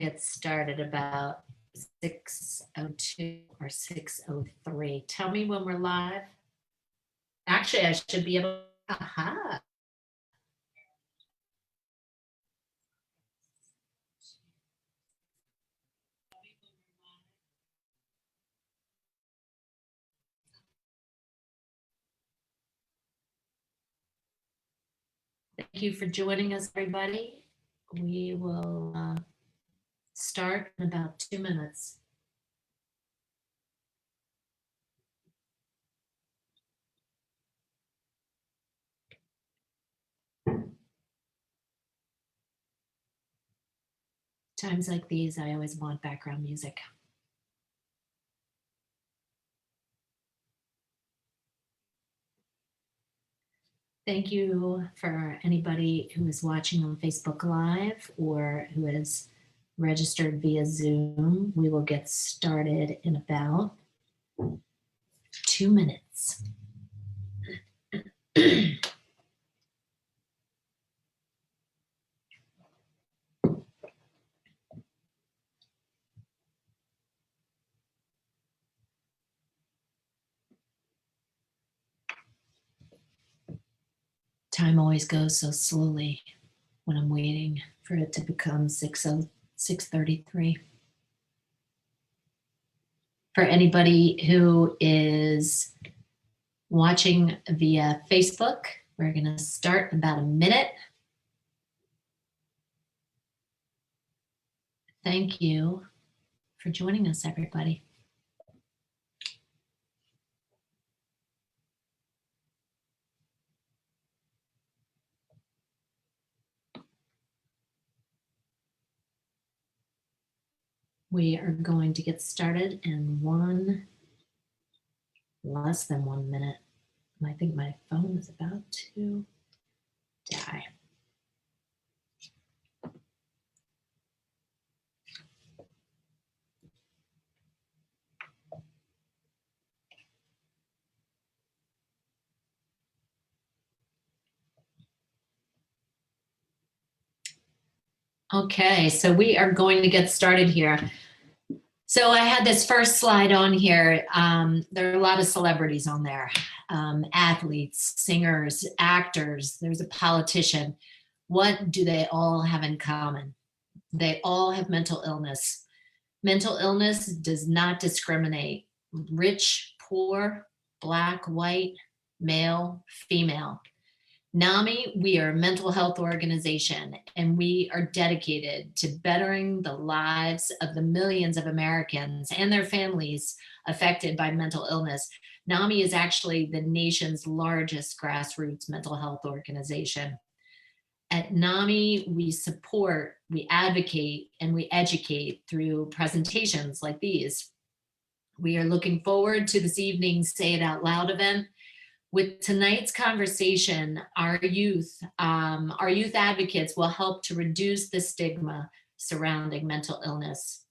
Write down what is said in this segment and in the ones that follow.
Get started about 6:02 or 6:03. Tell me when we're live. Actually, I should be able. Aha. Thank you for joining us, everybody. We will start in about 2 minutes. Times like these, I always want background music. Thank you for anybody who is watching on Facebook Live or who has registered via Zoom. We will get started in about 2 minutes. Time always goes so slowly when I'm waiting for it to become 6:33. For anybody who is watching via Facebook, we're going to start in about a minute. Thank you for joining us, everybody. We are going to get started in less than 1 minute. I think my phone is about to die. Okay, so we are going to get started here. So I had this first slide on here. There are a lot of celebrities on there, athletes, singers, actors, there's a politician. What do they all have in common? They all have mental illness. Mental illness does not discriminate. Rich, poor, black, white, male, female. NAMI, we are a mental health organization, and we are dedicated to bettering the lives of the millions of Americans and their families affected by mental illness. NAMI is actually the nation's largest grassroots mental health organization. At NAMI, we support, we advocate, and we educate through presentations like these. We are looking forward to this evening's Say It Out Loud event. With tonight's conversation, our youth advocates will help to reduce the stigma surrounding mental illness.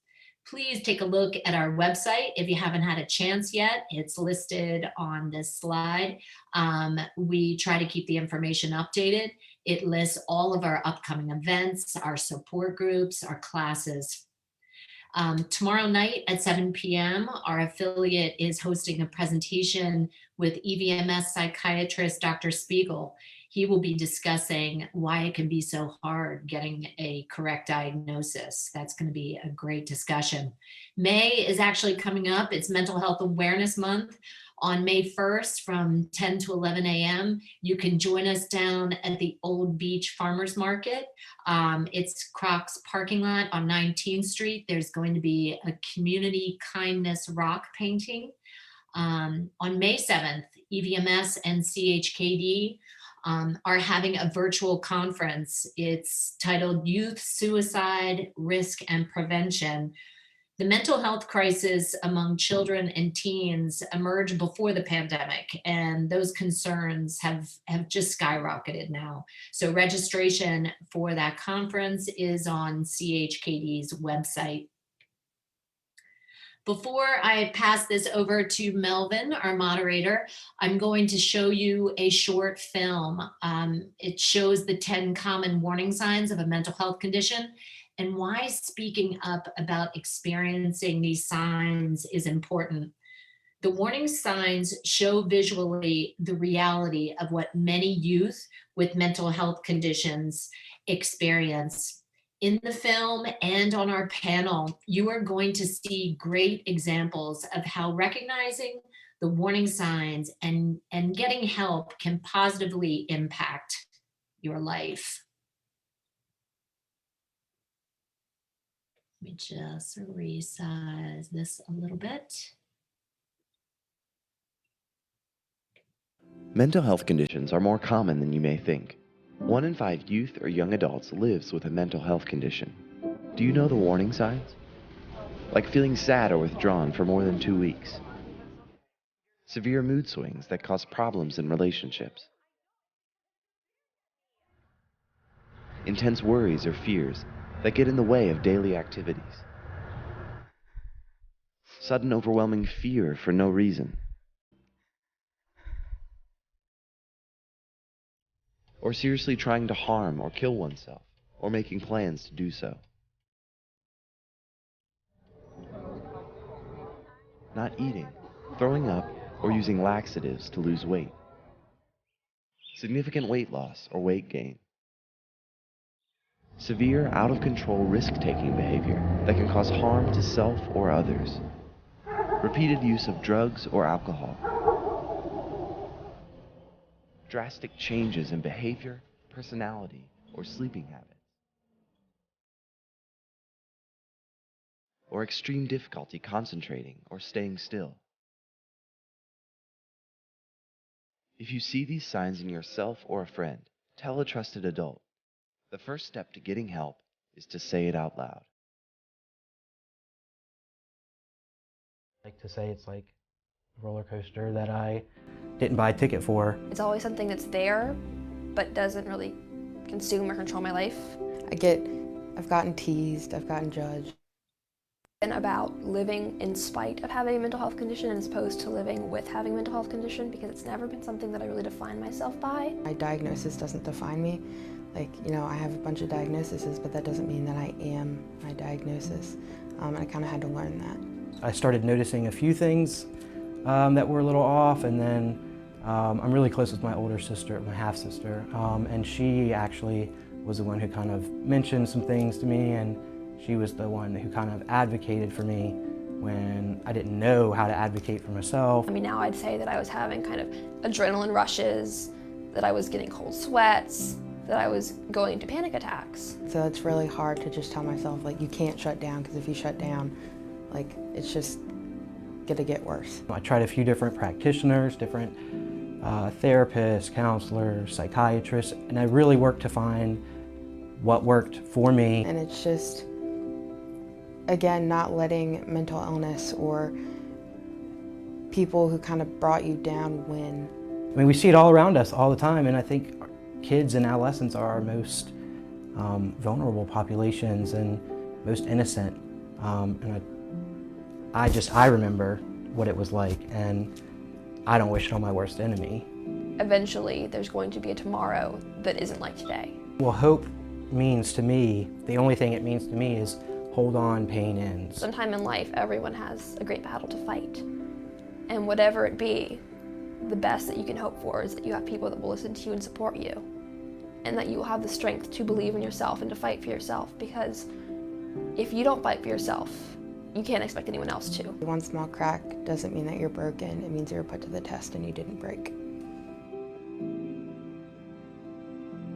Please take a look at our website if you haven't had a chance yet. It's listed on this slide. We try to keep the information updated. It lists all of our upcoming events, our support groups, our classes. Tomorrow night at 7 p.m., our affiliate is hosting a presentation with EVMS psychiatrist Dr. Spiegel. He will be discussing why it can be so hard getting a correct diagnosis. That's going to be a great discussion. May is actually coming up. It's Mental Health Awareness Month. On May 1st from 10 to 11 a.m., you can join us down at the Old Beach Farmers Market. It's Croc's parking lot on 19th Street. There's going to be a community kindness rock painting. On May 7th, EVMS and CHKD are having a virtual conference. It's titled Youth Suicide Risk and Prevention. The mental health crisis among children and teens emerged before the pandemic, and those concerns have just skyrocketed now. So registration for that conference is on CHKD's website. Before I pass this over to Melvin, our moderator, I'm going to show you a short film. It shows the 10 common warning signs of a mental health condition. and why speaking up about experiencing these signs is important. The warning signs show visually the reality of what many youth with mental health conditions experience. In the film and on our panel, you are going to see great examples of how recognizing the warning signs and getting help can positively impact your life. Let me just resize this a little bit. Mental health conditions are more common than you may think. 1 in 5 youth or young adults lives with a mental health condition. Do you know the warning signs? Like feeling sad or withdrawn for more than 2 weeks. Severe mood swings that cause problems in relationships. Intense worries or fears that get in the way of daily activities. Sudden overwhelming fear for no reason. Or seriously trying to harm or kill oneself, or making plans to do so. Not eating, throwing up, or using laxatives to lose weight. Significant weight loss or weight gain. Severe, out-of-control risk-taking behavior that can cause harm to self or others. Repeated use of drugs or alcohol. Drastic changes in behavior, personality, or sleeping habits. Or extreme difficulty concentrating or staying still. If you see these signs in yourself or a friend, tell a trusted adult. The first step to getting help is to say it out loud. I like to say it's like a roller coaster that I didn't buy a ticket for. It's always something that's there, but doesn't really consume or control my life. I've gotten teased, I've gotten judged. And about living in spite of having a mental health condition as opposed to living with having a mental health condition, because it's never been something that I really define myself by. My diagnosis doesn't define me. Like, I have a bunch of diagnoses, but that doesn't mean that I am my diagnosis. And I kind of had to learn that. I started noticing a few things that were a little off, and then I'm really close with my older sister, my half-sister, and she actually was the one who kind of mentioned some things to me, and she was the one who kind of advocated for me when I didn't know how to advocate for myself. I mean, now I'd say that I was having kind of adrenaline rushes, that I was getting cold sweats, that I was going into panic attacks. So it's really hard to just tell myself, like, you can't shut down, because if you shut down, like, it's just gonna get worse. I tried a few different practitioners, different therapists, counselors, psychiatrists, and I really worked to find what worked for me. And it's just, again, not letting mental illness or people who kind of brought you down win. I mean, we see it all around us all the time, and I think kids and adolescents are our most vulnerable populations and most innocent. And I remember what it was like, and I don't wish it on my worst enemy. Eventually, there's going to be a tomorrow that isn't like today. Well, hope means to me, the only thing it means to me is hold on, pain ends. Sometime in life, everyone has a great battle to fight. And whatever it be, the best that you can hope for is that you have people that will listen to you and support you. And that you will have the strength to believe in yourself and to fight for yourself, because if you don't fight for yourself, you can't expect anyone else to. One small crack doesn't mean that you're broken. It means you were put to the test and you didn't break.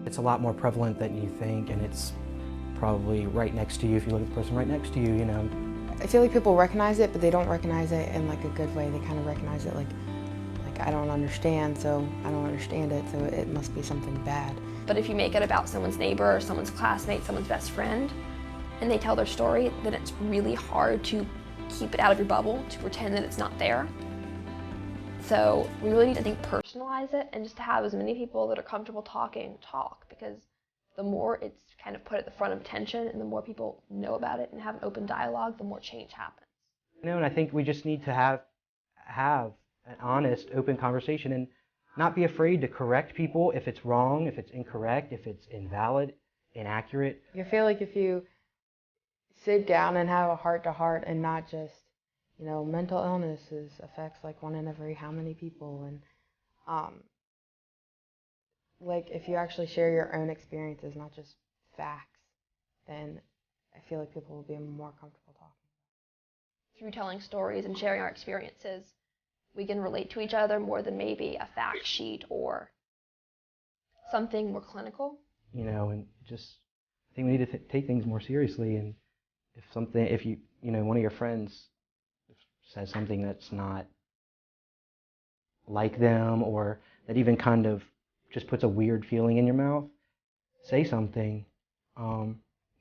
It's a lot more prevalent than you think, and it's probably right next to you if you look at the person right next to you, I feel like people recognize it, but they don't recognize it in like a good way. They kind of recognize it like I don't understand, so I don't understand it, so it must be something bad. But if you make it about someone's neighbor or someone's classmate, someone's best friend, and they tell their story, then it's really hard to keep it out of your bubble, to pretend that it's not there. So we really need to, I think, personalize it, and just to have as many people that are comfortable talking, talk, because the more it's kind of put at the front of attention and the more people know about it and have an open dialogue, the more change happens. And I think we just need to have an honest, open conversation and not be afraid to correct people if it's wrong, if it's incorrect, if it's invalid, inaccurate. I feel like if you sit down and have a heart-to-heart and not just, you know, mental illnesses affects like one in every how many people, and like if you actually share your own experiences, not just facts, then I feel like people will be more comfortable talking. Through telling stories and sharing our experiences, we can relate to each other more than maybe a fact sheet or something more clinical. You know, and just I think we need to take things more seriously. And if you know, one of your friends says something that's not like them, or that even kind of just puts a weird feeling in your mouth, say something. I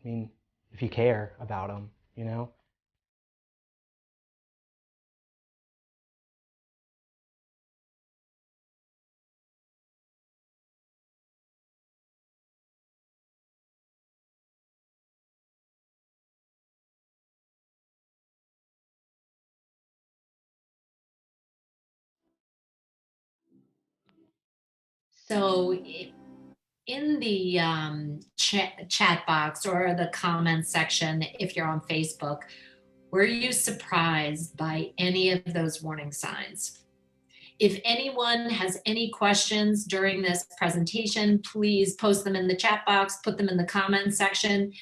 mean, if you care about them, you know. So in the chat box or the comment section, if you're on Facebook, were you surprised by any of those warning signs? If anyone has any questions during this presentation, please post them in the chat box, put them in the comment section,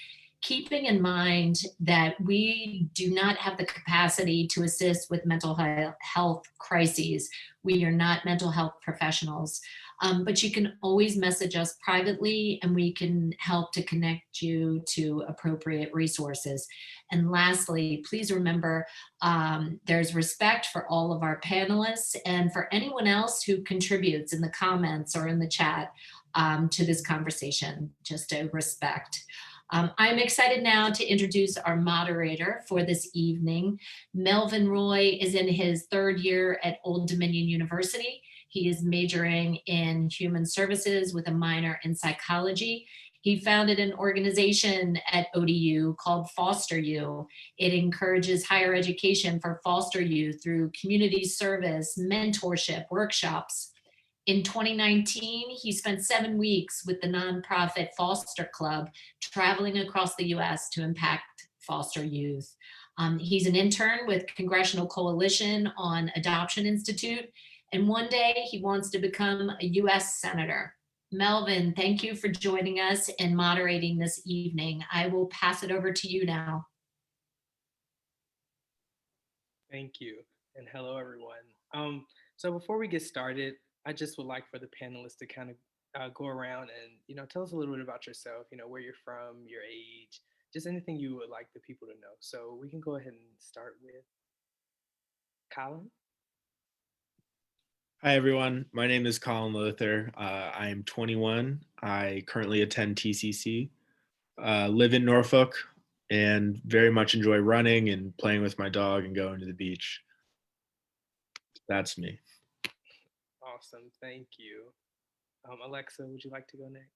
keeping in mind that we do not have the capacity to assist with mental health crises. We are not mental health professionals, but you can always message us privately and we can help to connect you to appropriate resources. And lastly, please remember there's respect for all of our panelists and for anyone else who contributes in the comments or in the chat to this conversation, just a respect. I'm excited now to introduce our moderator for this evening. Melvin Roy is in his third year at Old Dominion University. He is majoring in human services with a minor in psychology. He founded an organization at ODU called Foster You. It encourages higher education for foster youth through community service, mentorship, workshops. In 2019, he spent 7 weeks with the nonprofit Foster Club, traveling across the US to impact foster youth. He's an intern with Congressional Coalition on Adoption Institute, and one day he wants to become a US Senator. Melvin, thank you for joining us and moderating this evening. I will pass it over to you now. Thank you, and hello everyone. So before we get started, I just would like for the panelists to kind of go around and tell us a little bit about yourself. Where you're from, your age, just anything you would like the people to know. So we can go ahead and start with Colin. Hi, everyone. My name is Colin Lother. I'm 21. I currently attend TCC, live in Norfolk, and very much enjoy running and playing with my dog and going to the beach. That's me. Awesome. Thank you. Alexa, would you like to go next?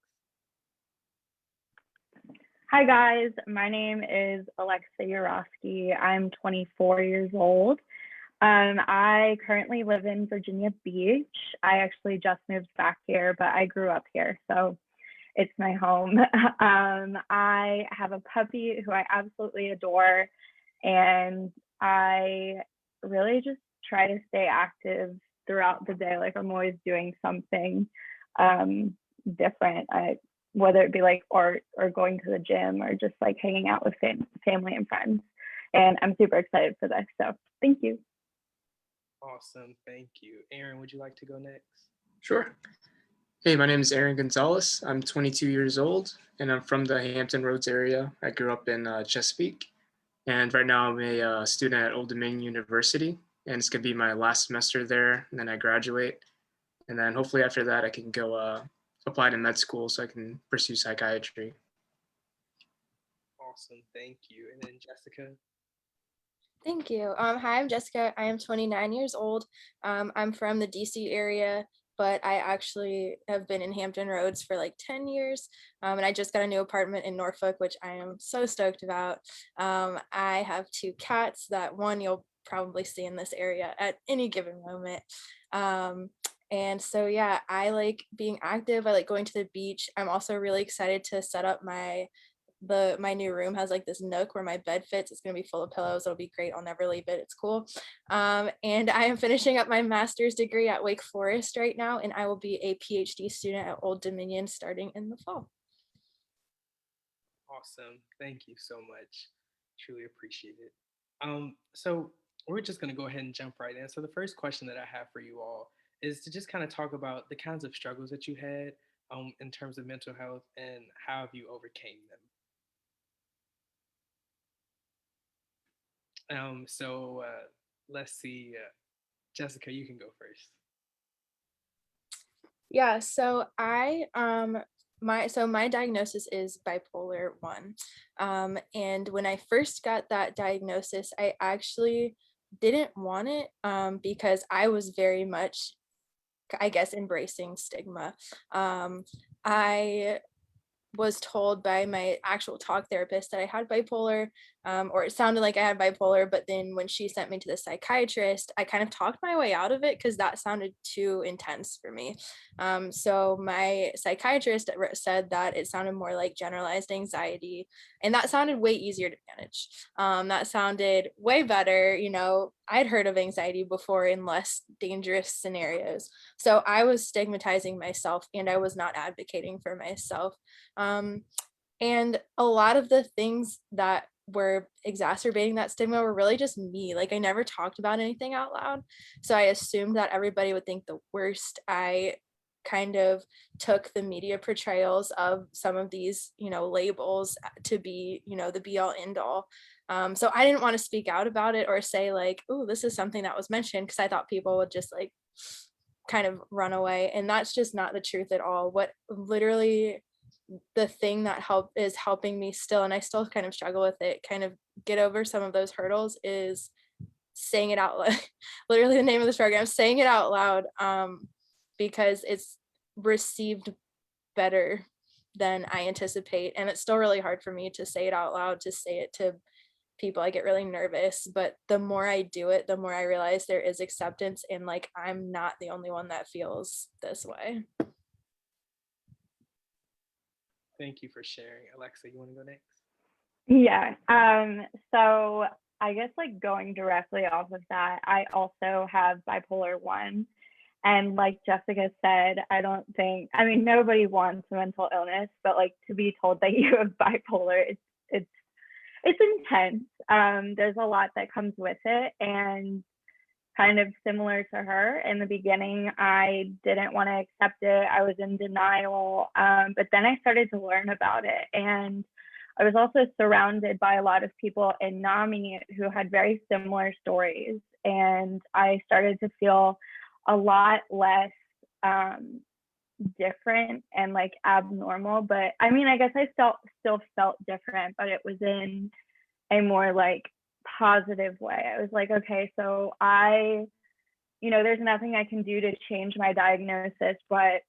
Hi, guys. My name is Alexa Yarosky. I'm 24 years old. I currently live in Virginia Beach. I actually just moved back here, but I grew up here, so it's my home. I have a puppy who I absolutely adore, and I really just try to stay active throughout the day. Like, I'm always doing something different, whether it be like art or going to the gym or just like hanging out with family and friends. And I'm super excited for this, so thank you. Awesome, thank you. Aaron, would you like to go next? Sure. Hey, my name is Aaron Gonzalez. I'm 22 years old, and I'm from the Hampton Roads area. I grew up in Chesapeake, and right now I'm a student at Old Dominion University, and it's going to be my last semester there, and then I graduate. And then hopefully after that, I can go apply to med school so I can pursue psychiatry. Awesome, thank you. And then Jessica. Thank you. Hi, I'm Jessica. I am 29 years old. I'm from the DC area, but I actually have been in Hampton Roads for like 10 years. And I just got a new apartment in Norfolk, which I am so stoked about. I have 2 cats that one you'll probably see in this area at any given moment. And so, yeah, I like being active. I like going to the beach. I'm also really excited to set up my my new room has like this nook where my bed fits. It's gonna be full of pillows. It'll be great. I'll never leave it. It's cool. And I am finishing up my master's degree at Wake Forest right now, and I will be a PhD student at Old Dominion starting in the fall. Awesome. Thank you so much. Truly appreciate it. So we're just going to go ahead and jump right in. So the first question that I have for you all is to just kind of talk about the kinds of struggles that you had in terms of mental health and how have you overcame them. Let's see, Jessica, you can go first. Yeah, so my diagnosis is bipolar 1. And when I first got that diagnosis, I actually didn't want it because I was very much, I guess, embracing stigma. I was told by my actual talk therapist that I had bipolar, or it sounded like I had bipolar, but then when she sent me to the psychiatrist, I kind of talked my way out of it because that sounded too intense for me. So my psychiatrist said that it sounded more like generalized anxiety, and that sounded way easier to manage. That sounded way better. I'd heard of anxiety before in less dangerous scenarios. So I was stigmatizing myself and I was not advocating for myself. And a lot of the things that were exacerbating that stigma were really just me. Like I never talked about anything out loud. So I assumed that everybody would think the worst. I kind of took the media portrayals of some of these, labels to be, the be all end all. So I didn't want to speak out about it or say like, oh, this is something that was mentioned, because I thought people would just like kind of run away. And that's just not the truth at all. What literally the thing that is helping me still, and I still kind of struggle with it, kind of get over some of those hurdles, is saying it out loud. Literally the name of this program, saying it out loud, because it's received better than I anticipate. And it's still really hard for me to say it out loud, to say it to people. I get really nervous, but the more I do it, the more I realize there is acceptance, and like I'm not the only one that feels this way. Thank you for sharing. Alexa, you want to go next? Yeah. So I guess like going directly off of that, I also have bipolar 1. And like Jessica said, I mean, nobody wants mental illness, but like to be told that you have bipolar, it's intense. There's a lot that comes with it, and kind of similar to her. In the beginning, I didn't want to accept it. I was in denial, but then I started to learn about it. And I was also surrounded by a lot of people in NAMI who had very similar stories. And I started to feel a lot less different and like abnormal. But I mean, I guess I still felt different, but it was in a more like positive way. I was like, okay, so there's nothing I can do to change my diagnosis, but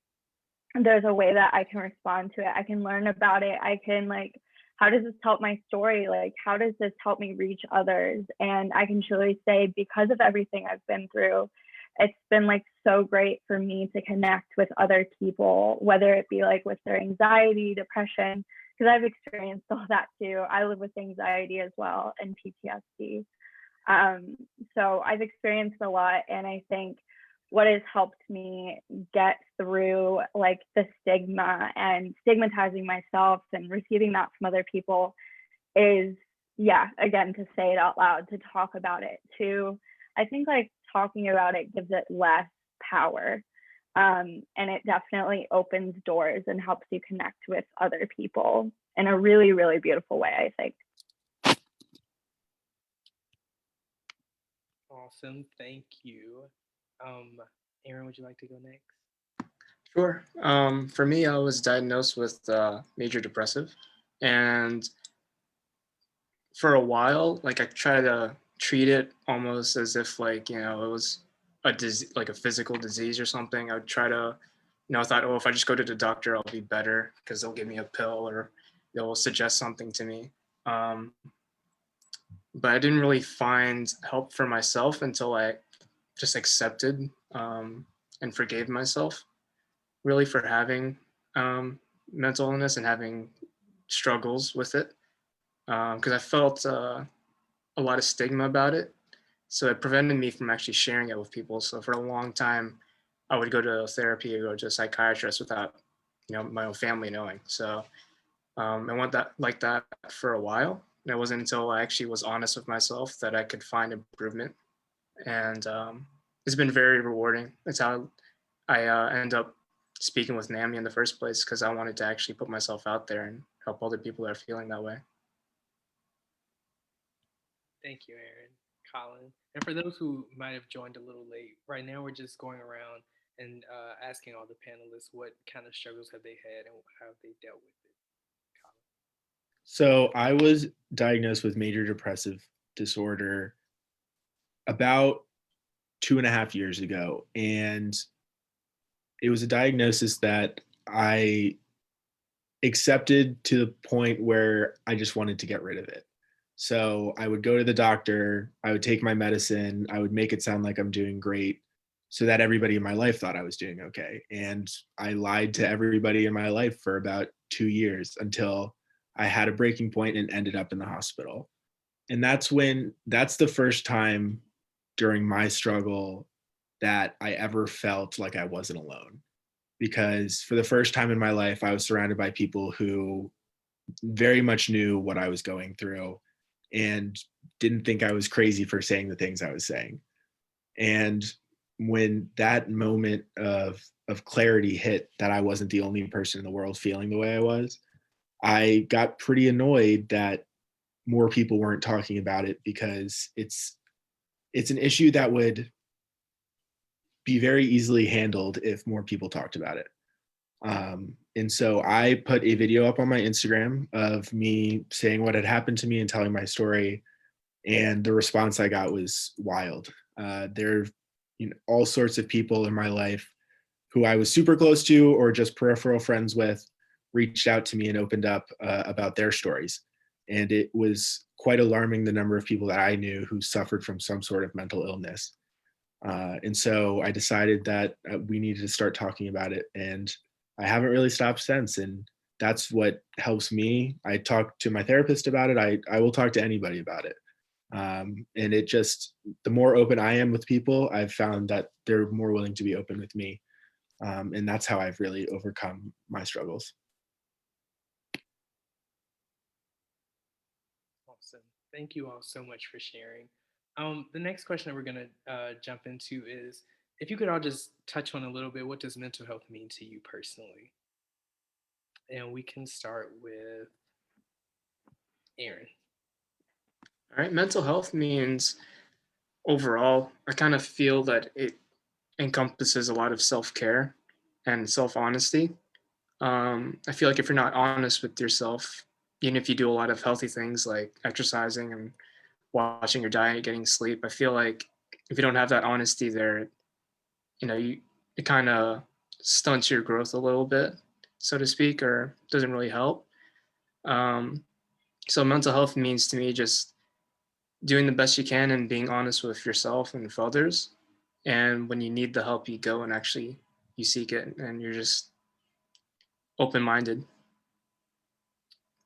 there's a way that I can respond to it. I can learn about it. I can like, how does this help my story? Like, how does this help me reach others? And I can truly say, because of everything I've been through, it's been like so great for me to connect with other people, whether it be like with their anxiety, depression, because I've experienced all that too. I live with anxiety as well and PTSD. So I've experienced a lot, and I think what has helped me get through like the stigma and stigmatizing myself and receiving that from other people is, again, to say it out loud, to talk about it, I think like talking about it gives it less power. And it definitely opens doors and helps you connect with other people in a really, really beautiful way, I think. Awesome. Thank you. Aaron, would you like to go next? Sure. For me, I was diagnosed with major depressive, and for a while, like I tried to treat it almost as if like it was a disease, like a physical disease or something. I would try to, I thought, oh, if I just go to the doctor, I'll be better because they'll give me a pill or they'll suggest something to me. But I didn't really find help for myself until I just accepted and forgave myself really for having mental illness and having struggles with it because I felt a lot of stigma about it. So it prevented me from actually sharing it with people. So for a long time, I would go to therapy or go to a psychiatrist without, my own family knowing. So I went like that for a while. And it wasn't until I actually was honest with myself that I could find improvement. And it's been very rewarding. That's how I end up speaking with NAMI in the first place, because I wanted to actually put myself out there and help other people that are feeling that way. Thank you, Aaron. Colin. And for those who might have joined a little late, right now we're just going around and asking all the panelists what kind of struggles have they had and how have they dealt with it. Colin. So I was diagnosed with major depressive disorder about 2.5 years ago. And it was a diagnosis that I accepted to the point where I just wanted to get rid of it. So I would go to the doctor, I would take my medicine, I would make it sound like I'm doing great so that everybody in my life thought I was doing okay. And I lied to everybody in my life for about 2 years until I had a breaking point and ended up in the hospital. And that's the first time during my struggle that I ever felt like I wasn't alone. Because for the first time in my life, I was surrounded by people who very much knew what I was going through and didn't think I was crazy for saying the things I was saying. And when that moment of clarity hit that I wasn't the only person in the world feeling the way I was, I got pretty annoyed that more people weren't talking about it, because it's an issue that would be very easily handled if more people talked about it. And so I put a video up on my Instagram of me saying what had happened to me and telling my story. And the response I got was wild. There are all sorts of people in my life who I was super close to or just peripheral friends with reached out to me and opened up about their stories. And it was quite alarming, the number of people that I knew who suffered from some sort of mental illness. And so I decided that we needed to start talking about it. And I haven't really stopped since. And that's what helps me. I talk to my therapist about it. I will talk to anybody about it. And it just, the more open I am with people, I've found that they're more willing to be open with me. And that's how I've really overcome my struggles. Awesome. Thank you all so much for sharing. The next question that we're going to jump into is, if you could all just touch on a little bit, what does mental health mean to you personally? And we can start with Aaron. All right, mental health means overall, I kind of feel that it encompasses a lot of self-care and self-honesty. I feel like if you're not honest with yourself, even if you do a lot of healthy things like exercising and watching your diet, getting sleep, I feel like if you don't have that honesty there, it kind of stunts your growth a little bit, so to speak, or doesn't really help. So mental health means to me just doing the best you can and being honest with yourself and with others. And when you need the help, you go and actually you seek it, and you're just open-minded.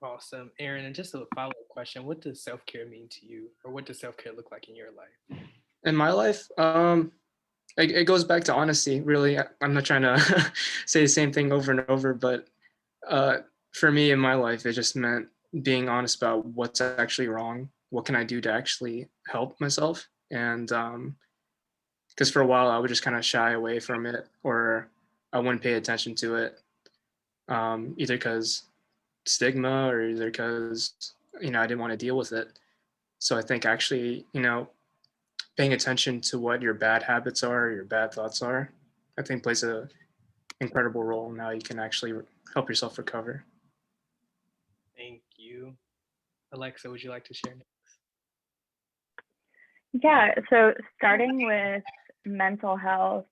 Awesome. Aaron, and just a follow-up question, what does self-care mean to you, or what does self-care look like in your life? In my life, it goes back to honesty, really. I'm not trying to say the same thing over and over, but for me in my life, it just meant being honest about what's actually wrong. What can I do to actually help myself? And because for a while I would just kind of shy away from it, or I wouldn't pay attention to it, either because stigma or either because I didn't want to deal with it. So I think actually paying attention to what your bad habits are, your bad thoughts are, I think plays a incredible role in how you can actually help yourself recover. Thank you. Alexa, would you like to share next? Yeah, so starting with mental health,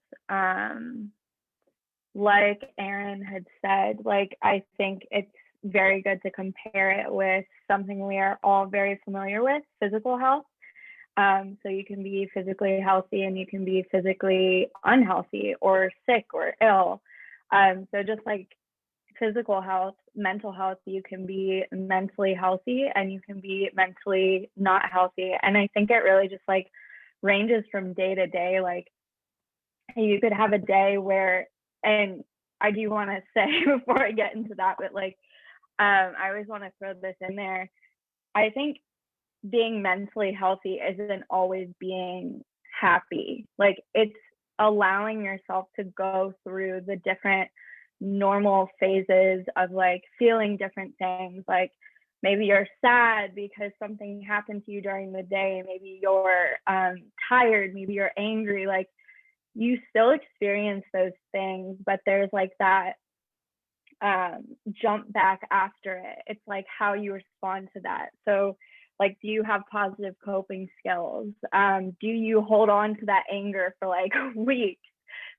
like Aaron had said, I think it's very good to compare it with something we are all very familiar with, physical health. So you can be physically healthy and you can be physically unhealthy or sick or ill. So just physical health, mental health, you can be mentally healthy and you can be mentally not healthy. And I think it really just like ranges from day to day. Like you could have a day where, and I do want to say before I get into that, but like I always want to throw this in there. I think being mentally healthy isn't always being happy. Like it's allowing yourself to go through the different normal phases of like feeling different things. Like maybe you're sad because something happened to you during the day. Maybe you're tired. Maybe you're angry. Like you still experience those things, but there's like that jump back after it. It's like how you respond to that. So like, do you have positive coping skills? Do you hold on to that anger for like weeks?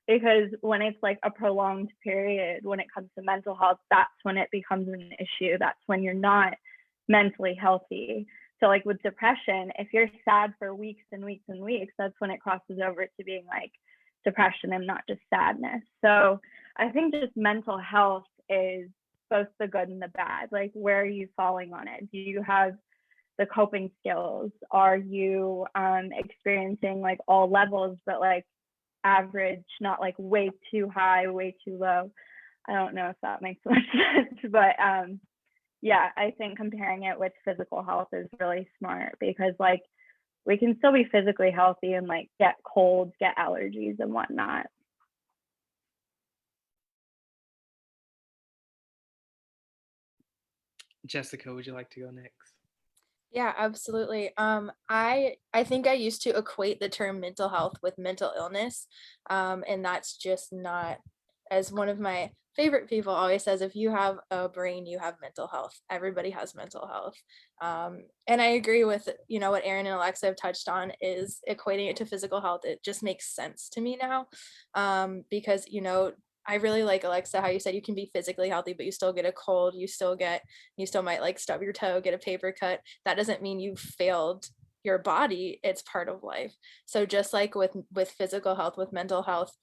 Because when it's like a prolonged period, when it comes to mental health, that's when it becomes an issue. That's when you're not mentally healthy. So like with depression, if you're sad for weeks and weeks and weeks, that's when it crosses over to being like depression and not just sadness. So I think just mental health is both the good and the bad. Like, where are you falling on it? Do you have the coping skills? Are you experiencing like all levels, but like average, not like way too high, way too low? I don't know if that makes much sense, but yeah, I think comparing it with physical health is really smart, because like we can still be physically healthy and like get colds, get allergies and whatnot. Jessica, would you like to go next? Yeah, absolutely. I think I used to equate the term mental health with mental illness, and that's just not, as one of my favorite people always says, if you have a brain, you have mental health. Everybody has mental health, and I agree with what Aaron and Alexa have touched on, is equating it to physical health. It just makes sense to me now, because I really like, Alexa, how you said you can be physically healthy, but you still get a cold, you still might like stub your toe, get a paper cut. That doesn't mean you've failed your body. It's part of life. So just like with physical health, with mental health,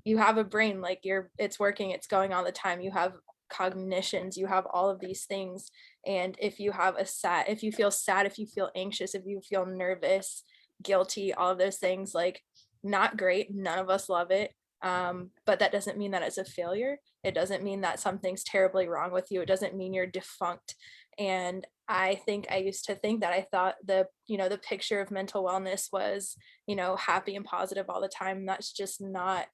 you have a brain, like it's working, it's going all the time. You have cognitions, you have all of these things. And if you feel sad, if you feel anxious, if you feel nervous, guilty, all of those things, like not great. None of us love it. But that doesn't mean that it's a failure. It doesn't mean that something's terribly wrong with you. It doesn't mean you're defunct. And I think I used to think that, I thought the picture of mental wellness was, happy and positive all the time. And that's just not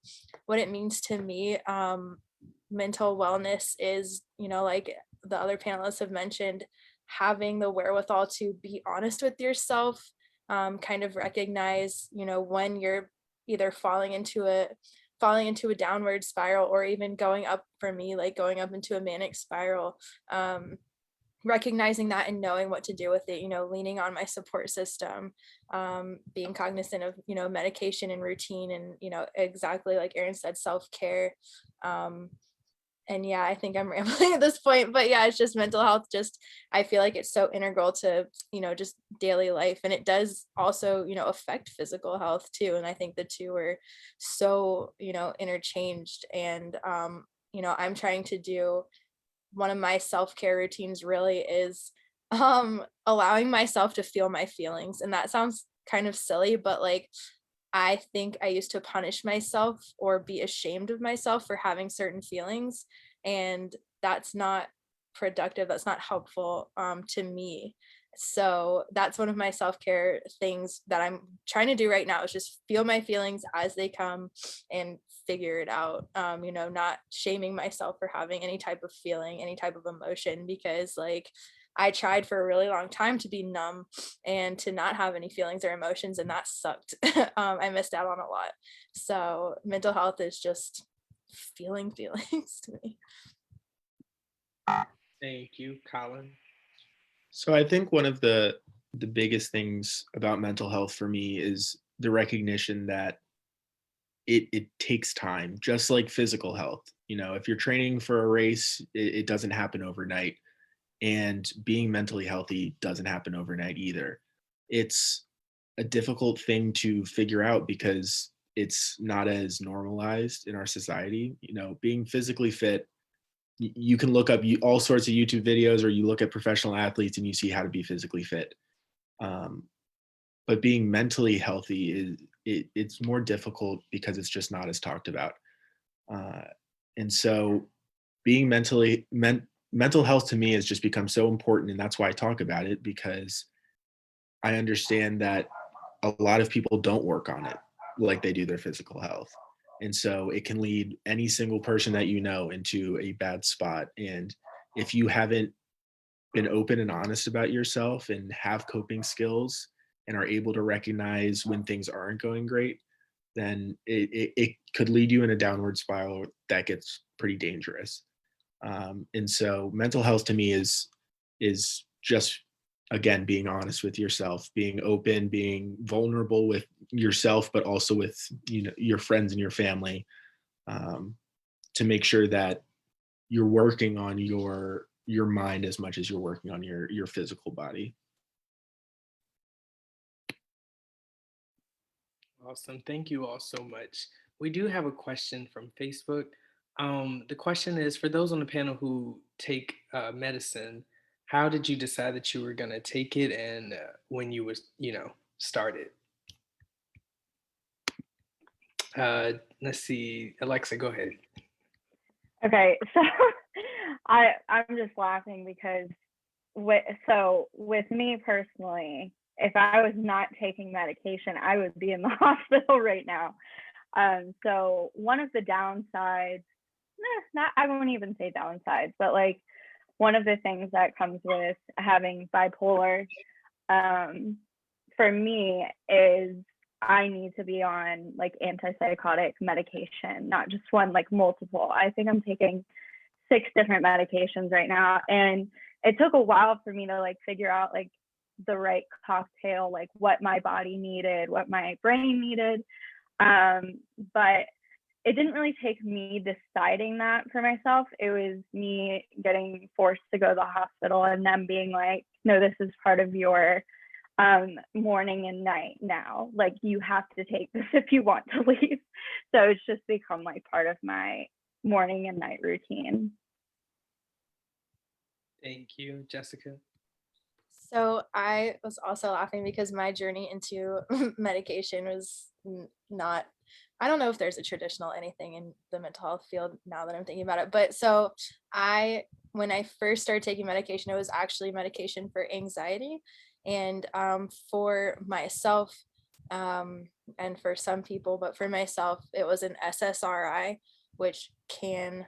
what it means to me. Mental wellness is, like the other panelists have mentioned, having the wherewithal to be honest with yourself, kind of recognize, when you're either falling into a downward spiral, or even going up, for me, like going up into a manic spiral, recognizing that and knowing what to do with it, leaning on my support system, being cognizant of, medication and routine, and, exactly like Erin said, self-care. And yeah, I think I'm rambling at this point, but yeah, it's just mental health. I feel like it's so integral to, just daily life. And it does also, affect physical health too. And I think the two are so, interchanged. And, I'm trying to do, one of my self-care routines really is allowing myself to feel my feelings. And that sounds kind of silly, but like, I think I used to punish myself or be ashamed of myself for having certain feelings, and that's not productive. That's not helpful to me. So that's one of my self-care things that I'm trying to do right now, is just feel my feelings as they come and figure it out. Not shaming myself for having any type of feeling, any type of emotion, because like I tried for a really long time to be numb and to not have any feelings or emotions, and that sucked. I missed out on a lot. So mental health is just feeling feelings to me. Thank you, Colin. So I think one of the biggest things about mental health for me is the recognition that it takes time, just like physical health. If you're training for a race, it doesn't happen overnight. And being mentally healthy doesn't happen overnight either. It's a difficult thing to figure out because it's not as normalized in our society. Being physically fit you can look up all sorts of YouTube videos, or you look at professional athletes and you see how to be physically fit. But being mentally healthy it's more difficult because it's just not as talked about. And so being mental health to me has just become so important, and that's why I talk about it, because I understand that a lot of people don't work on it like they do their physical health. And so it can lead any single person that you know into a bad spot. And if you haven't been open and honest about yourself and have coping skills and are able to recognize when things aren't going great, then it could lead you in a downward spiral that gets pretty dangerous. And so mental health to me is just, again, being honest with yourself, being open, being vulnerable with yourself, but also with, you know, your friends and your family, to make sure that you're working on your mind as much as you're working on your physical body. Awesome. Thank you all so much. We do have a question from Facebook. The question is, for those on the panel who take medicine, how did you decide that you were going to take it, and when you was, start it? Let's see. Alexa, go ahead. Okay, so I'm just laughing because with me personally, if I was not taking medication, I would be in the hospital right now. So one of the downsides, I won't even say downsides, but like one of the things that comes with having bipolar, for me, is I need to be on like antipsychotic medication, not just one, like multiple. I think I'm taking 6 different medications right now. And it took a while for me to like figure out like the right cocktail, like what my body needed, what my brain needed. But it didn't really take me deciding that for myself. It was me getting forced to go to the hospital and them being like, no, this is part of your morning and night now. Like, you have to take this if you want to leave. So it's just become like part of my morning and night routine. Thank you, Jessica. So I was also laughing because my journey into medication was not, I don't know if there's a traditional anything in the mental health field now that I'm thinking about it. But so when I first started taking medication, it was actually medication for anxiety. And for myself, and for some people, but for myself, it was an SSRI, which can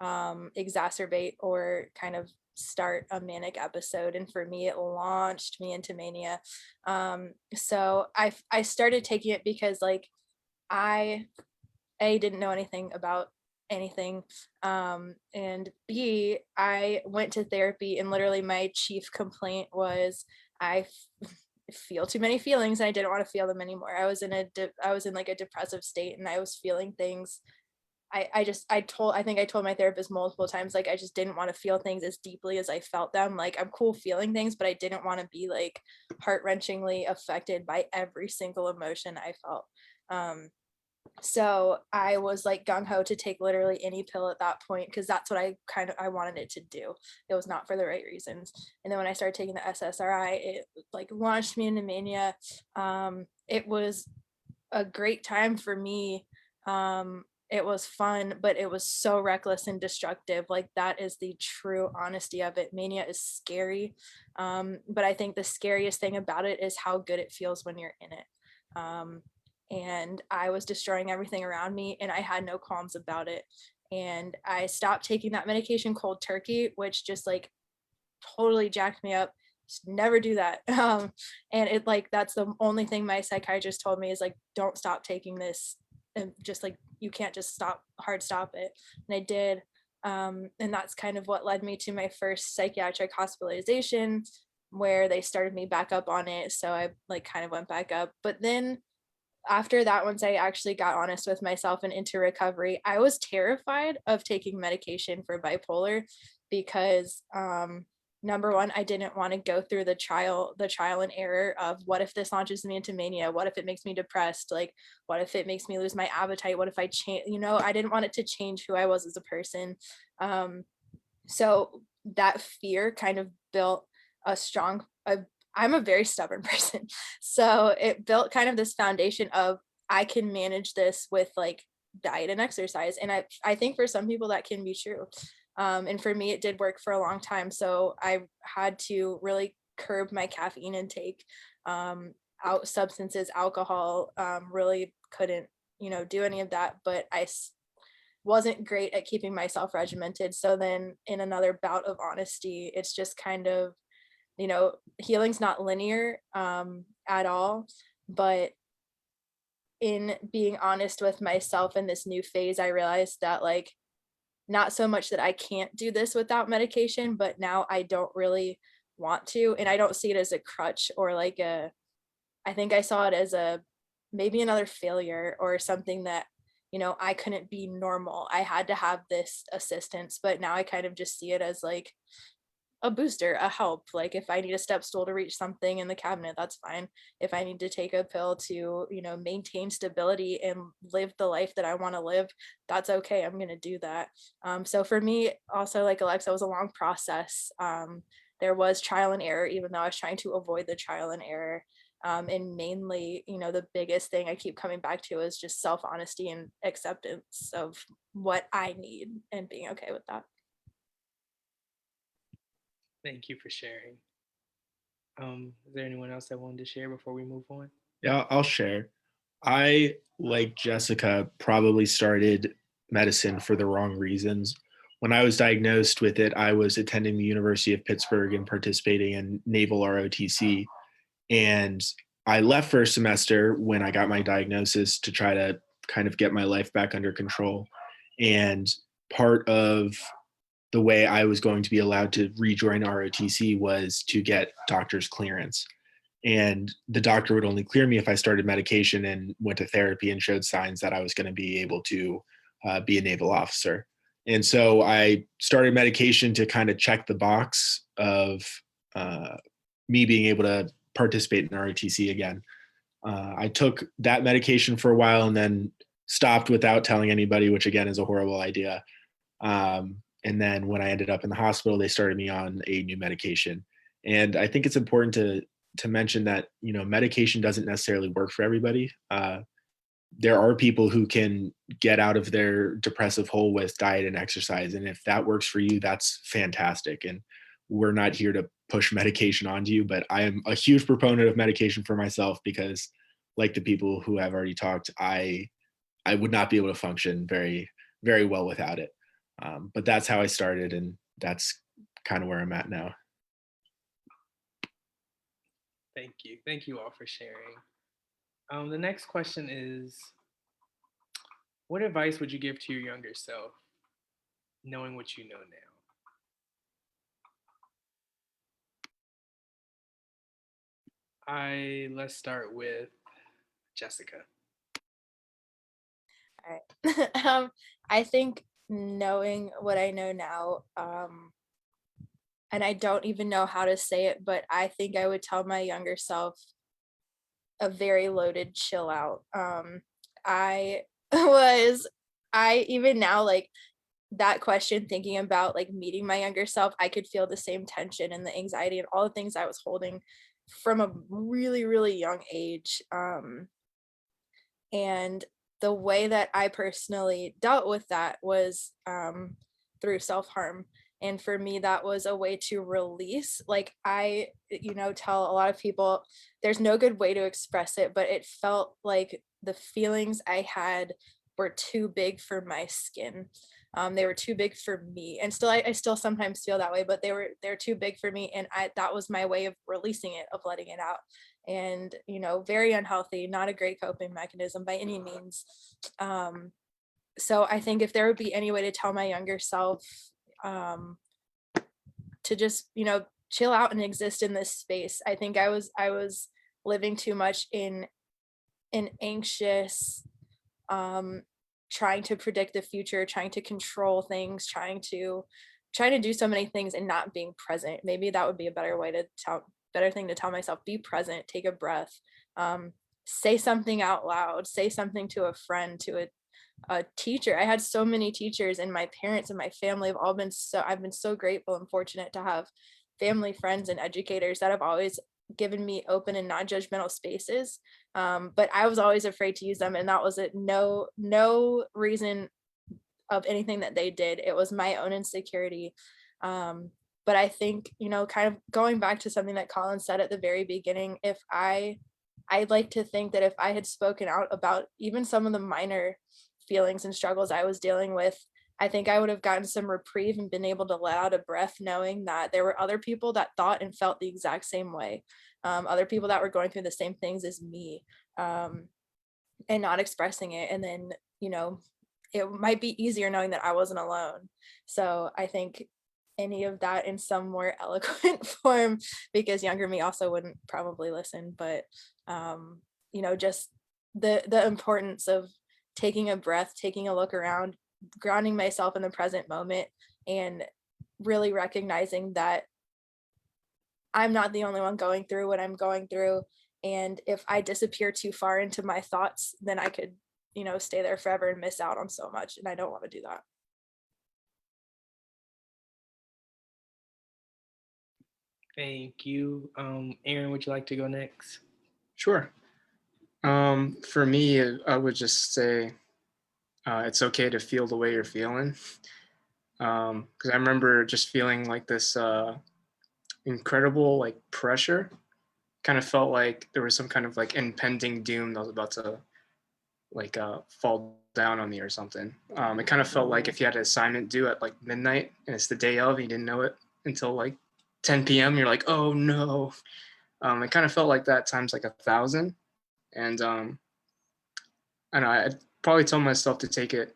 exacerbate or kind of start a manic episode. And for me, it launched me into mania. So I started taking it because like I didn't know anything about anything, and B, I went to therapy, and literally my chief complaint was I feel too many feelings and I didn't want to feel them anymore. I was in like a depressive state, and I was feeling things. I think I told my therapist multiple times, like, I just didn't want to feel things as deeply as I felt them. Like, I'm cool feeling things, but I didn't want to be like heart-wrenchingly affected by every single emotion I felt. So I was like gung-ho to take literally any pill at that point, because that's what I wanted it to do. It was not for the right reasons. And then when I started taking the SSRI, it like launched me into mania. It was a great time for me. It was fun, but it was so reckless and destructive. Like, that is the true honesty of it. Mania is scary. But I think the scariest thing about it is how good it feels when you're in it. And I was destroying everything around me, and I had no qualms about it. And I stopped taking that medication cold turkey, which just like totally jacked me up. Just never do that. And it like, that's the only thing my psychiatrist told me is like, don't stop taking this. And just like, you can't just hard stop it. And I did. And that's kind of what led me to my first psychiatric hospitalization, where they started me back up on it. So I like kind of went back up. But then after that, once I actually got honest with myself and into recovery, I was terrified of taking medication for bipolar, because number one, I didn't want to go through the trial and error of what if this launches me into mania? What if it makes me depressed? Like, what if it makes me lose my appetite? What if I change, I didn't want it to change who I was as a person. So that fear kind of built I'm a very stubborn person. So it built kind of this foundation of I can manage this with like diet and exercise. And I think for some people that can be true. And for me, it did work for a long time. So I had to really curb my caffeine intake, out substances, alcohol, really couldn't, do any of that. But wasn't great at keeping myself regimented. So then in another bout of honesty, it's just kind of, healing's not linear at all. But in being honest with myself in this new phase, I realized that like, not so much that I can't do this without medication, but now I don't really want to. And I don't see it as a crutch or like I think I saw it as maybe another failure or something that, I couldn't be normal. I had to have this assistance, but now I kind of just see it as like a booster, a help. Like if I need a step stool to reach something in the cabinet, that's fine. If I need to take a pill to, maintain stability and live the life that I want to live, that's okay. I'm going to do that. So for me, also like Alexa, was a long process. There was trial and error, even though I was trying to avoid the trial and error. And mainly, the biggest thing I keep coming back to is just self-honesty and acceptance of what I need and being okay with that. Thank you for sharing. Is there anyone else that wanted to share before we move on? Yeah, I'll share. I, like Jessica, probably started medicine for the wrong reasons. When I was diagnosed with it, I was attending the University of Pittsburgh and participating in Naval ROTC. And I left for a semester when I got my diagnosis to try to kind of get my life back under control. And part of the way I was going to be allowed to rejoin ROTC was to get doctor's clearance. And the doctor would only clear me if I started medication and went to therapy and showed signs that I was going to be able to be a naval officer. And so I started medication to kind of check the box of me being able to participate in ROTC again. I took that medication for a while and then stopped without telling anybody, which again is a horrible idea. And then when I ended up in the hospital, they started me on a new medication. And I think it's important to mention that, medication doesn't necessarily work for everybody. There are people who can get out of their depressive hole with diet and exercise. And if that works for you, that's fantastic. And we're not here to push medication onto you, but I am a huge proponent of medication for myself because, like the people who have already talked, I would not be able to function very, very well without it. But that's how I started, and that's kind of where I'm at now. Thank you. Thank you all for sharing. The next question is, what advice would you give to your younger self, knowing what you know now? Let's start with Jessica. All right. I think knowing what I know now, and I don't even know how to say it, but I think I would tell my younger self a very loaded chill out. Even now, like that question, thinking about like meeting my younger self, I could feel the same tension and the anxiety and all the things I was holding from a really, really young age. And the way that I personally dealt with that was through self-harm. And for me, that was a way to release. Like I, tell a lot of people, there's no good way to express it, but it felt like the feelings I had were too big for my skin. They were too big for me. And still, I still sometimes feel that way, but they're too big for me. And that was my way of releasing it, of letting it out. And, very unhealthy, not a great coping mechanism by any means. So I think if there would be any way to tell my younger self to just, chill out and exist in this space, I think I was living too much in an anxious, trying to predict the future, trying to control things, trying to trying to do so many things and not being present. Maybe that would be a better thing to tell myself. Be present, take a breath, say something out loud, say something to a friend, to a teacher. I had so many teachers, and my parents and my family have all been I've been so grateful and fortunate to have family, friends, and educators that have always given me open and non-judgmental spaces. But I was always afraid to use them, and that was it. No reason of anything that they did. It was my own insecurity. But I think, kind of going back to something that Colin said at the very beginning, I'd like to think that if I had spoken out about even some of the minor feelings and struggles I was dealing with, I think I would have gotten some reprieve and been able to let out a breath, knowing that there were other people that thought and felt the exact same way. Other people that were going through the same things as me, and not expressing it. And then, it might be easier knowing that I wasn't alone. So I think any of that in some more eloquent form, because younger me also wouldn't probably listen, but just the importance of taking a breath, taking a look around, grounding myself in the present moment, and really recognizing that I'm not the only one going through what I'm going through. And if I disappear too far into my thoughts, then I could, stay there forever and miss out on so much. And I don't want to do that. Thank you. Aaron, would you like to go next? Sure. For me, I would just say it's okay to feel the way you're feeling. Because I remember just feeling like this incredible pressure. Kind of felt like there was some kind of impending doom that was about to fall down on me or something. It kind of felt like if you had an assignment due at midnight and it's the day of, you didn't know it until 10 p.m. You're like, oh no. It kind of felt like that times 1,000. And I know I'd probably tell myself to take it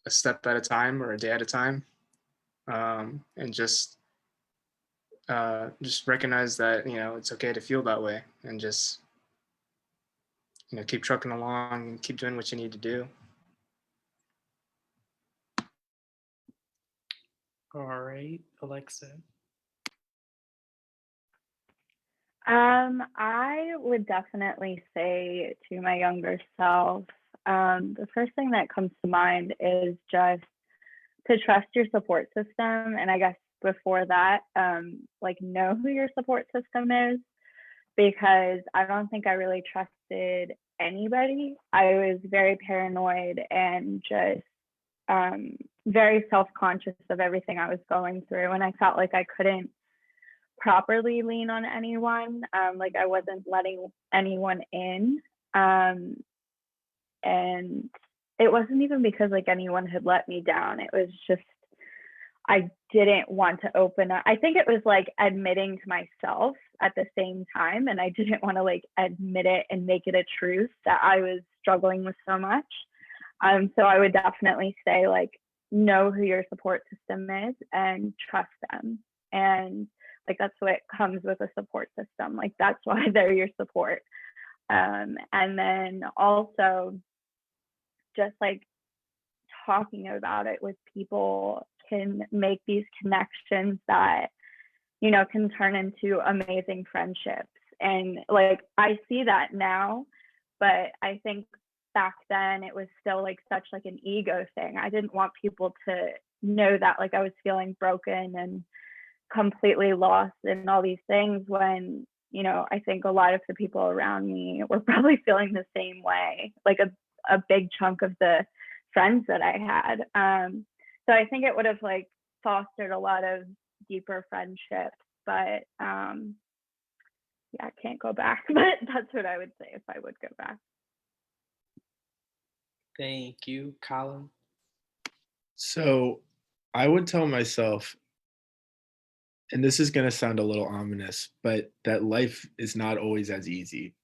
a step at a time or a day at a time, and just recognize that it's okay to feel that way, and just keep trucking along and keep doing what you need to do. All right, Alexa. I would definitely say to my younger self, the first thing that comes to mind is just to trust your support system. And I guess before that, know who your support system is, because I don't think I really trusted anybody. I was very paranoid and just very self-conscious of everything I was going through. And I felt like I couldn't properly lean on anyone. I wasn't letting anyone in. And it wasn't even because anyone had let me down. It was just, I didn't want to open up. I think it was admitting to myself at the same time. And I didn't want to admit it and make it a truth that I was struggling with so much. So I would definitely say know who your support system is and trust them. And that's what comes with a support system. That's why they're your support. And then also just talking about it with people can make these connections that, can turn into amazing friendships. And I see that now, but I think back then it was still such an ego thing. I didn't want people to know that I was feeling broken and completely lost and all these things, when I think a lot of the people around me were probably feeling the same way, a big chunk of the friends that I had. So I think it would have fostered a lot of deeper friendships, but I can't go back. But that's what I would say if I would go back. Thank you, Colin. So I would tell myself, and this is going to sound a little ominous, but that life is not always as easy,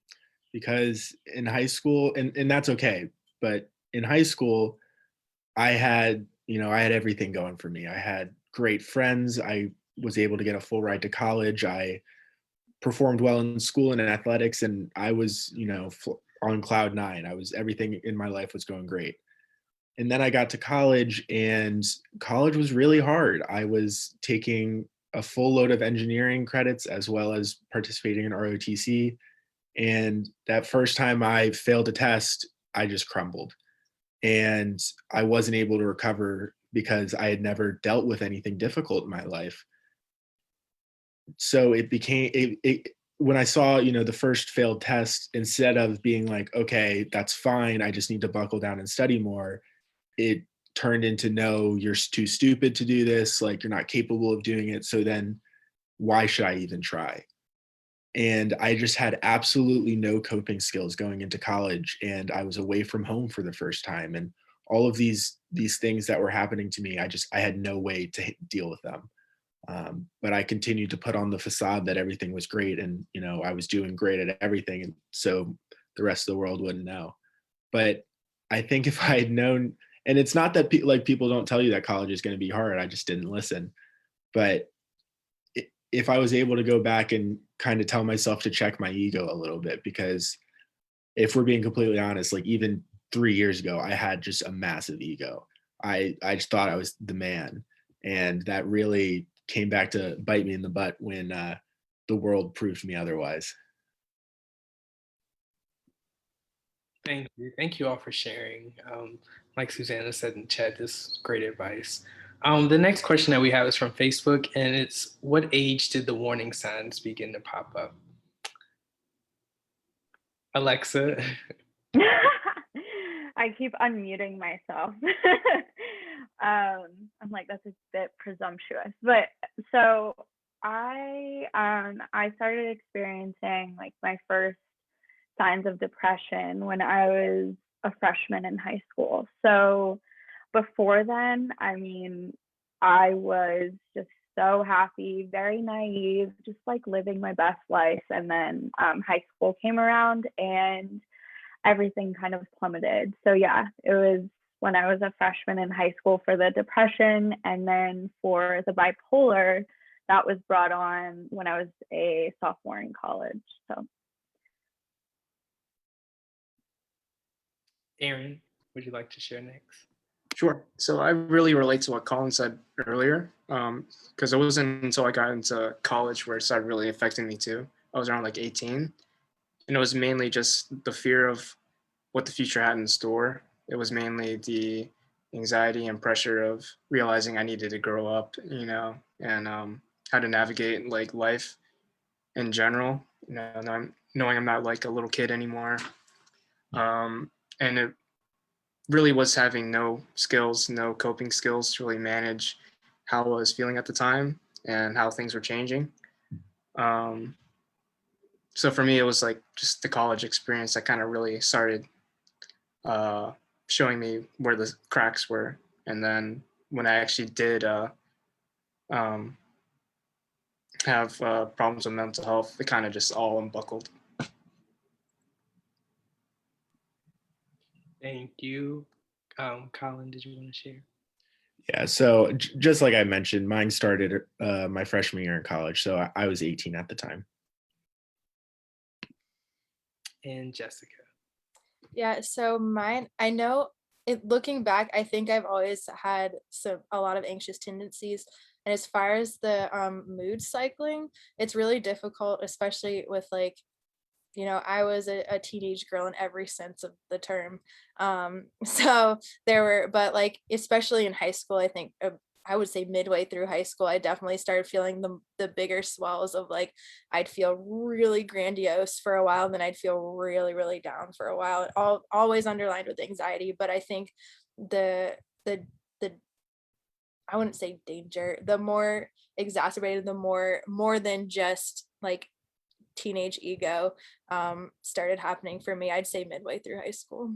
because in high school, and that's okay, but in high school, I had everything going for me. I had great friends. I was able to get a full ride to college. I performed well in school and in athletics, and I was, on cloud nine. Everything in my life was going great. And then I got to college, and college was really hard. I was taking a full load of engineering credits as well as participating in ROTC. And that first time I failed a test, I just crumbled. And I wasn't able to recover because I had never dealt with anything difficult in my life. So it became when I saw, the first failed test, instead of being like, okay, that's fine, I just need to buckle down and study more, it turned into, no, you're too stupid to do this, like you're not capable of doing it, so then why should I even try? And I just had absolutely no coping skills going into college, and I was away from home for the first time, and all of these things that were happening to me, I had no way to deal with them. But I continued to put on the facade that everything was great, and I was doing great at everything, and so the rest of the world wouldn't know. But I think if I had known, and it's not that people don't tell you that college is going to be hard, I just didn't listen. But if I was able to go back and kind of tell myself to check my ego a little bit, because if we're being completely honest, like even 3 years ago, I had just a massive ego. I just thought I was the man, and that really came back to bite me in the butt when the world proved me otherwise. Thank you all for sharing. Like Susanna said in chat, this is great advice. The next question that we have is from Facebook, and it's, what age did the warning signs begin to pop up? Alexa. I keep unmuting myself. I'm like, that's a bit presumptuous. But so I started experiencing like my first signs of depression when I was a freshman in high school. So before then, I mean, I was just so happy, very naive, just like living my best life. And then high school came around and everything kind of plummeted. So yeah, it was when I was a freshman in high school for the depression, and then for the bipolar, that was brought on when I was a sophomore in college. So Aaron, would you like to share next? Sure. So I really relate to what Colin said earlier, because it wasn't until I got into college where it started really affecting me too. I was around like 18, and it was mainly just the fear of what the future had in store. It was mainly the anxiety and pressure of realizing I needed to grow up, and how to navigate like life in general. Knowing I'm not like a little kid anymore, and it really was having no skills, no coping skills to really manage how I was feeling at the time and how things were changing. So for me, it was like just the college experience that kind of really started showing me where the cracks were. And then when I actually did um, have problems with mental health, it kind of just all unbuckled. Thank you. Colin, did you want to share? Yeah, so just like I mentioned, mine started my freshman year in college, so I was 18 at the time. And Jessica. Yeah, so mine, I know looking back, I think I've always had a lot of anxious tendencies. And as far as the mood cycling, it's really difficult, especially with like, I was a teenage girl in every sense of the term. So but like, especially in high school, I think I would say midway through high school, I definitely started feeling the bigger swells of like, I'd feel really grandiose for a while, then I'd feel really, really down for a while. Always underlined with anxiety, but I think the I wouldn't say danger, the more exacerbated, the more than just like teenage ego started happening for me, I'd say midway through high school.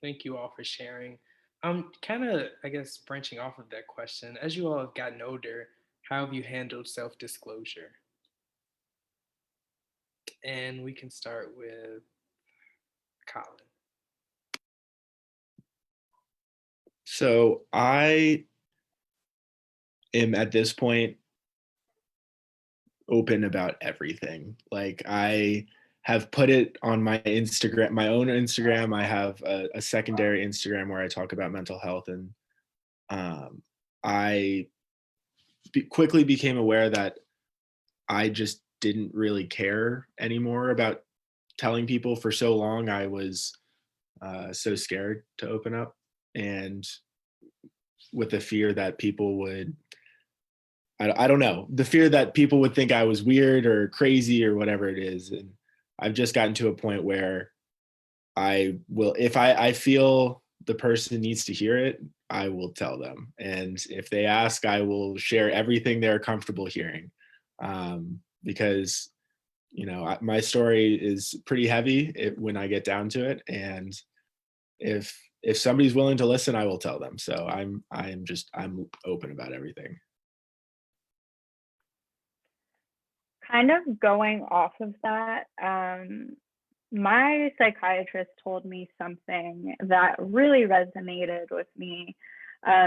Thank you all for sharing. Kind of, I guess, branching off of that question, as you all have gotten older, how have you handled self-disclosure? And we can start with Colin. So I am at this point open about everything. Like I have put it on my Instagram, my own Instagram. I have a secondary Instagram where I talk about mental health, and I quickly became aware that I just didn't really care anymore about telling people. For so long, I was so scared to open up, and with the fear that people would, I don't know, the fear that people would think I was weird or crazy or whatever it is. And I've just gotten to a point where I will, if I feel the person needs to hear it, I will tell them. And if they ask, I will share everything they're comfortable hearing. Because, you know, my story is pretty heavy when I get down to it. And if somebody's willing to listen, I will tell them. So I'm open about everything. Kind of going off of that, my psychiatrist told me something that really resonated with me,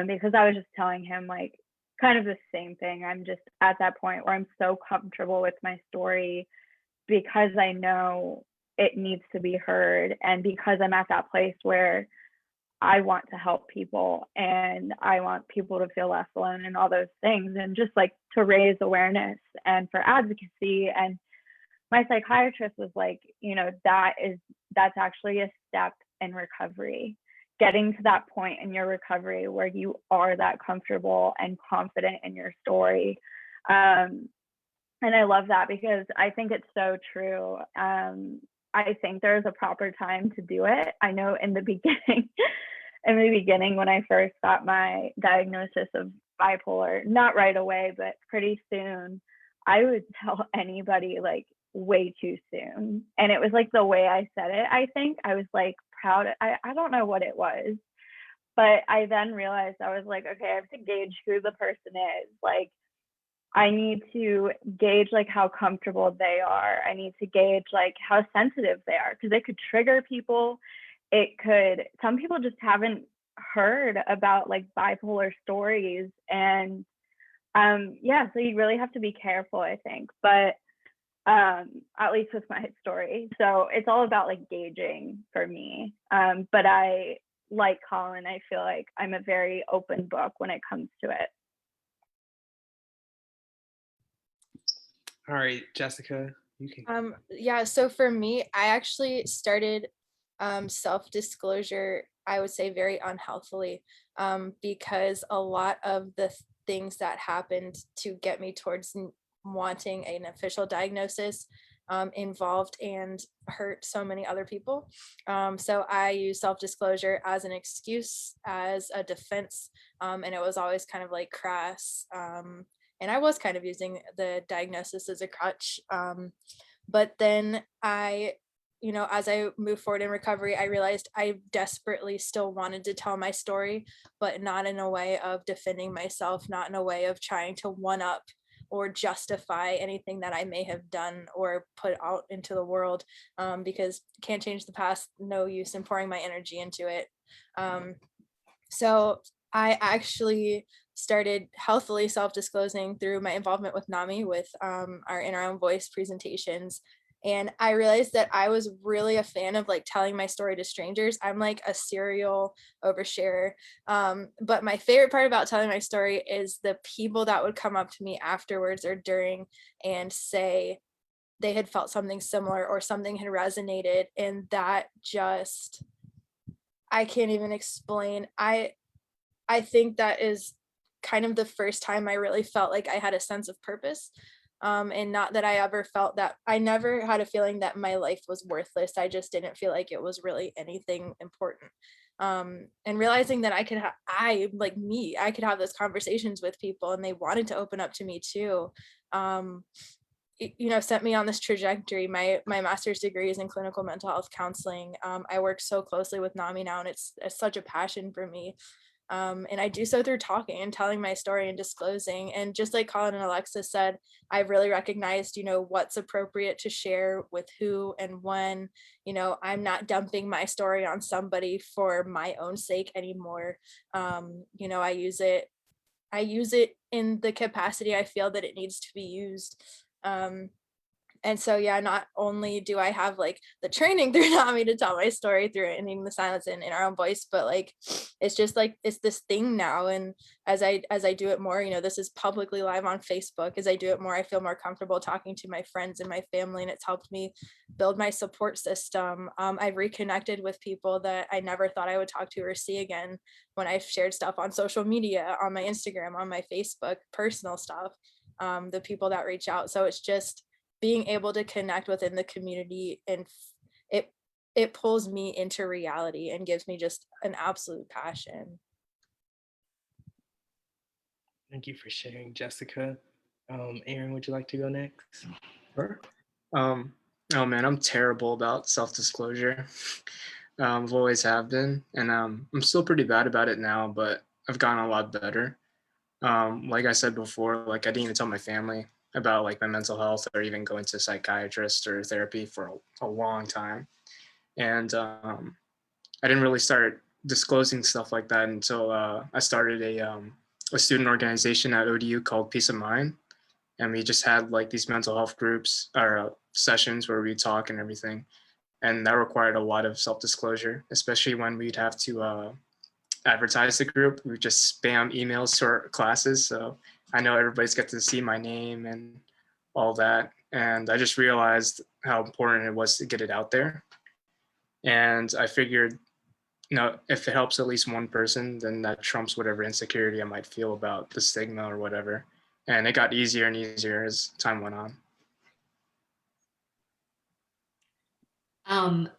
because I was just telling him like kind of the same thing. I'm just at that point where I'm so comfortable with my story because I know it needs to be heard, and because I'm at that place where I want to help people and I want people to feel less alone and all those things, and just like to raise awareness and for advocacy. And my psychiatrist was like, you know, that's actually a step in recovery, getting to that point in your recovery where you are that comfortable and confident in your story. And I love that because I think it's so true. I think there's a proper time to do it. I know in the beginning, when I first got my diagnosis of bipolar, not right away, but pretty soon, I would tell anybody like way too soon. And it was like the way I said it, I think. I was like proud. I don't know what it was, but I then realized I was like, okay, I have to gauge who the person is. Like, I need to gauge like how comfortable they are. I need to gauge like how sensitive they are, because it could trigger people. Some people just haven't heard about like bipolar stories. And yeah, so you really have to be careful, I think. But at least with my story. So it's all about like gauging for me. But I, like Colin, I feel like I'm a very open book when it comes to it. All right, Jessica, you can. Yeah, so for me, I actually started self-disclosure, I would say very unhealthily, because a lot of the things that happened to get me towards wanting an official diagnosis involved and hurt so many other people. So I use self-disclosure as an excuse, as a defense, and it was always kind of like crass. And I was kind of using the diagnosis as a crutch. But then as I moved forward in recovery, I realized I desperately still wanted to tell my story, but not in a way of defending myself, not in a way of trying to one up or justify anything that I may have done or put out into the world, because can't change the past, no use in pouring my energy into it. So I actually started healthily self-disclosing through my involvement with NAMI, with our In Our Own Voice presentations. And I realized that I was really a fan of like telling my story to strangers. I'm like a serial oversharer. But my favorite part about telling my story is the people that would come up to me afterwards or during and say they had felt something similar or something had resonated. And that just, I can't even explain. I think that is kind of the first time I really felt like I had a sense of purpose. And not that I ever felt that, I never had a feeling that my life was worthless. I just didn't feel like it was really anything important. And realizing that I could have those conversations with people and they wanted to open up to me too. Set me on this trajectory. My master's degree is in clinical mental health counseling. I work so closely with NAMI now, and it's such a passion for me. And I do so through talking and telling my story and disclosing. And just like Colin and Alexa said, I've really recognized, what's appropriate to share with who and when. I'm not dumping my story on somebody for my own sake anymore. I use it in the capacity I feel that it needs to be used. And so, yeah, not only do I have like the training through NAMI to tell my story through ending the silence in our own voice, but like, it's just like, it's this thing now. And as I do it more, this is publicly live on Facebook. As I do it more, I feel more comfortable talking to my friends and my family, and it's helped me build my support system. I've reconnected with people that I never thought I would talk to or see again when I've shared stuff on social media, on my Instagram, on my Facebook, personal stuff, the people that reach out. So it's just being able to connect within the community, and it pulls me into reality and gives me just an absolute passion. Thank you for sharing, Jessica. Aaron, would you like to go next? Sure. Oh man, I'm terrible about self-disclosure. I've always have been, and I'm still pretty bad about it now, but I've gotten a lot better. Like I said before, like I didn't even tell my family about like my mental health or even going to a psychiatrist or therapy for a long time. And I didn't really start disclosing stuff like that until I started a student organization at ODU called Peace of Mind. And we just had like these mental health groups or sessions where we talk and everything. And that required a lot of self-disclosure, especially when we'd have to advertise the group. We just spam emails to our classes. So I know everybody's got to see my name and all that. And I just realized how important it was to get it out there. And I figured, if it helps at least one person, then that trumps whatever insecurity I might feel about the stigma or whatever. And it got easier and easier as time went on.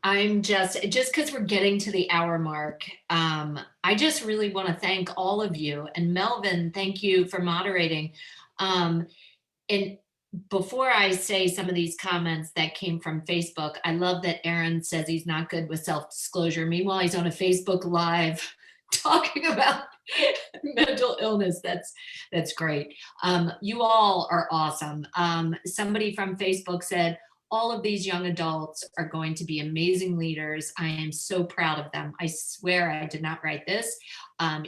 I'm just because we're getting to the hour mark, I just really want to thank all of you. And Melvin, thank you for moderating. And before I say some of these comments that came from Facebook, I love that Aaron says he's not good with self-disclosure. Meanwhile, he's on a Facebook Live talking about mental illness. That's great. You all are awesome. Somebody from Facebook said, all of these young adults are going to be amazing leaders. I am so proud of them. I swear I did not write this,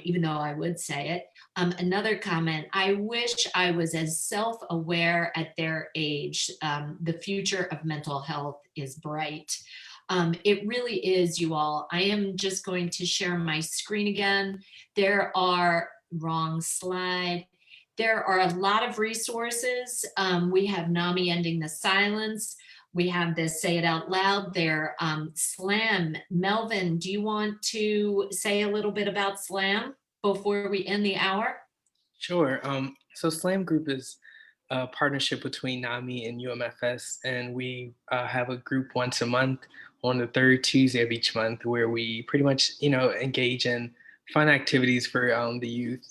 even though I would say it. Another comment, I wish I was as self-aware at their age. The future of mental health is bright. It really is, you all. I am just going to share my screen again. There are, wrong slide. There are a lot of resources. We have NAMI Ending the Silence. We have this Say It Out Loud there. SLAM, Melvin, do you want to say a little bit about SLAM before we end the hour? Sure. So SLAM Group is a partnership between NAMI and UMFS, and we have a group once a month on the third Tuesday of each month where we pretty much, engage in fun activities for the youth,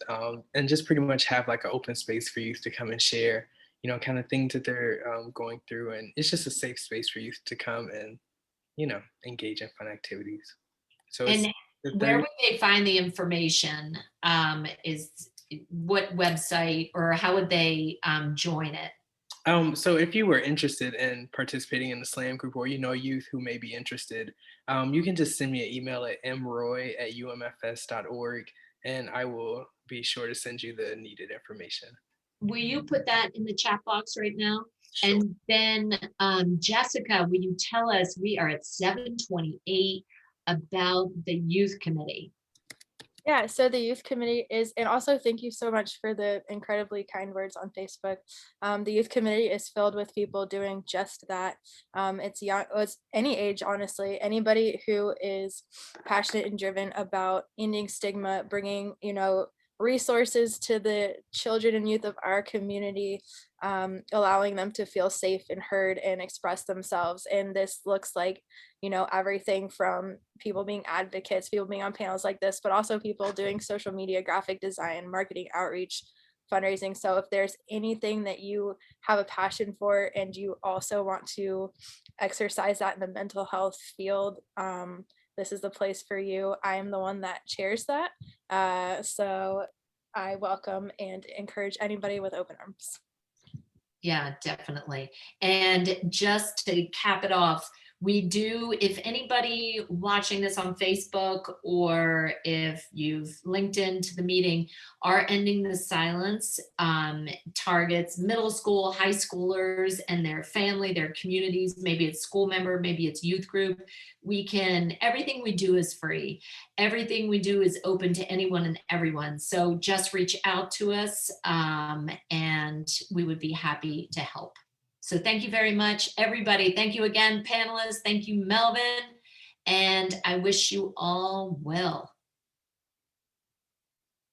and just pretty much have like an open space for youth to come and share, kind of things that they're going through. And it's just a safe space for youth to come and, engage in fun activities. So and where would they find the information? Is what website, or how would they join it? So if you were interested in participating in the SLAM group, or youth who may be interested, you can just send me an email at mroy@umfs.org, and I will be sure to send you the needed information. Will you put that in the chat box right now? Sure. And then Jessica, will you tell us, we are at 7:28, about the youth committee? Yeah, so the youth committee is, and also thank you so much for the incredibly kind words on Facebook. The youth committee is filled with people doing just that. It's young, it's any age, honestly. Anybody who is passionate and driven about ending stigma, bringing, resources to the children and youth of our community, allowing them to feel safe and heard and express themselves. And this looks like, everything from people being advocates, people being on panels like this, but also people doing social media, graphic design, marketing, outreach, fundraising. So if there's anything that you have a passion for and you also want to exercise that in the mental health field, this is the place for you. I am the one that chairs that. So I welcome and encourage anybody with open arms. Yeah, definitely. And just to cap it off, We do, if anybody watching this on Facebook or if you've linked into the meeting, our Ending the Silence targets middle school, high schoolers and their family, their communities. Maybe it's school member, maybe it's youth group. Everything we do is free. Everything we do is open to anyone and everyone. So just reach out to us and we would be happy to help. So thank you very much, everybody. Thank you again, panelists. Thank you, Melvin. And I wish you all well.